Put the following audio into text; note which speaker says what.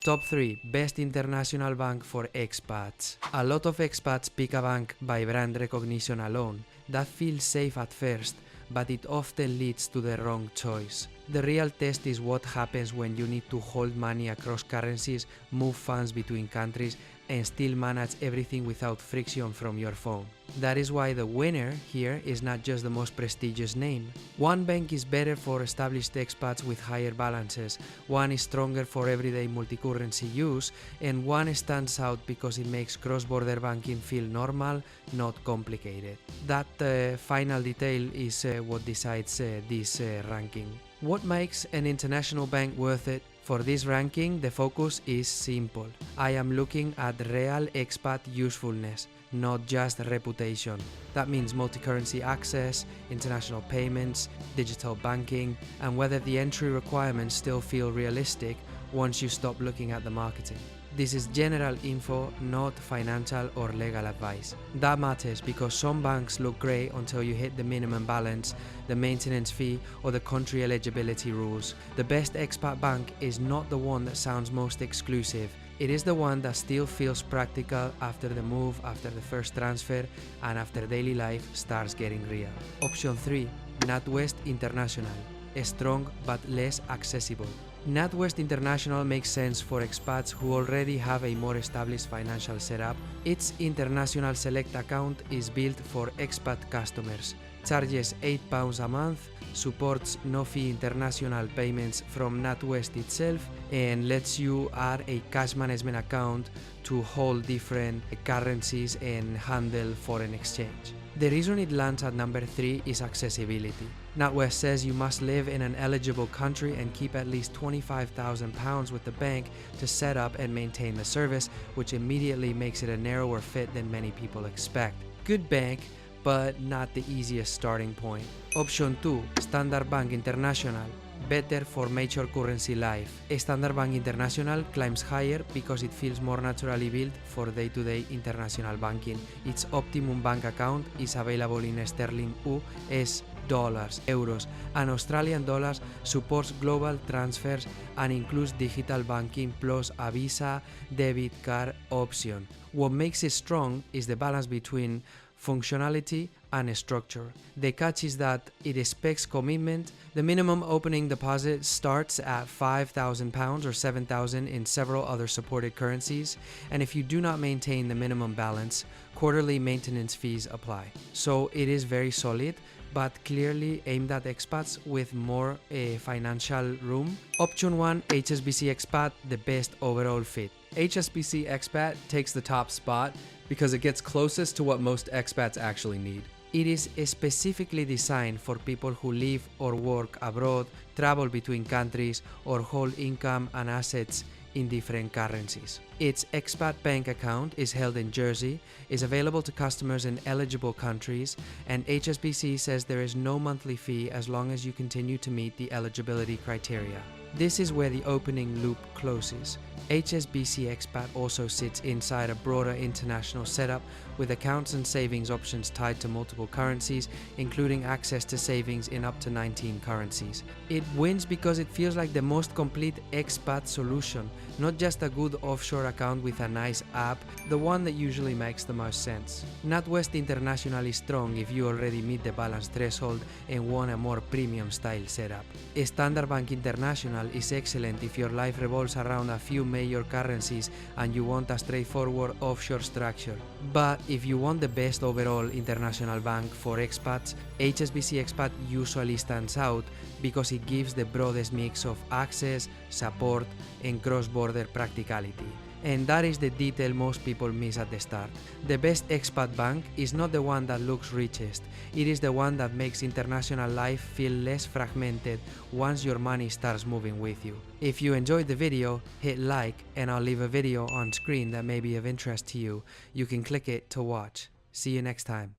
Speaker 1: Top 3 Best International Bank for Expats. A lot of expats pick a bank by brand recognition alone. That feels safe at first, but it often leads to the wrong choice. The real test is what happens when you need to hold money across currencies, move funds between countries, and still manage everything without friction from your phone. That is why the winner here is not just the most prestigious name. One bank is better for established expats with higher balances, one is stronger for everyday multi-currency use, and one stands out because it makes cross-border banking feel normal, not complicated. That final detail is what decides this ranking. What makes an international bank worth it? For this ranking, the focus is simple. I am looking at real expat usefulness, not just reputation. That means multi-currency access, international payments, digital banking, and whether the entry requirements still feel realistic once you stop looking at the marketing. This is general info, not financial or legal advice. That matters because some banks look great until you hit the minimum balance, the maintenance fee, or the country eligibility rules. The best expat bank is not the one that sounds most exclusive. It is the one that still feels practical after the move, after the first transfer, and after daily life starts getting real. Option 3. NatWest International. Strong but less accessible. NatWest International makes sense for expats who already have a more established financial setup. Its International Select account is built for expat customers, charges £8 a month, supports no-fee international payments from NatWest itself, and lets you add a cash management account to hold different currencies and handle foreign exchange. The reason it lands at number 3 is accessibility. NatWest says you must live in an eligible country and keep at least £25,000 with the bank to set up and maintain the service, which immediately makes it a narrower fit than many people expect. Good bank, but not the easiest starting point. Option 2. Standard Bank International. Better for major currency life. Standard Bank International climbs higher because it feels more naturally built for day-to-day international banking. Its optimum bank account is available in sterling US dollars, euros, and Australian dollars, supports global transfers, and includes digital banking plus a Visa debit card option. What makes it strong is the balance between functionality and structure. The catch is that it expects commitment. The minimum opening deposit starts at £5,000 or $7,000 in several other supported currencies, and if you do not maintain the minimum balance, quarterly maintenance fees apply. So it is very solid, but clearly aimed at expats with more financial room. Option 1, HSBC Expat, the best overall fit.
Speaker 2: HSBC Expat takes the top spot because it gets closest to what most expats actually need.
Speaker 1: It is specifically designed for people who live or work abroad, travel between countries, or hold income and assets in different currencies. Its expat bank account is held in Jersey, is available to customers in eligible countries, and HSBC says there is no monthly fee as long as you continue to meet the eligibility criteria. This is where the opening loop closes. HSBC Expat also sits inside a broader international setup with accounts and savings options tied to multiple currencies, including access to savings in up to 19 currencies. It wins because it feels like the most complete expat solution, not just a good offshore account with a nice app, the one that usually makes the most sense. NatWest International is strong if you already meet the balance threshold and want a more premium style setup. Standard Bank International is excellent if your life revolves around a few major currencies and you want a straightforward offshore structure. But if you want the best overall international bank for expats, HSBC Expat usually stands out because it gives the broadest mix of access, support, and cross-border practicality. And that is the detail most people miss at the start. The best expat bank is not the one that looks richest, it is the one that makes international life feel less fragmented once your money starts moving with you. If you enjoyed the video, hit like, and I'll leave a video on screen that may be of interest to you. You can click it to watch. See you next time.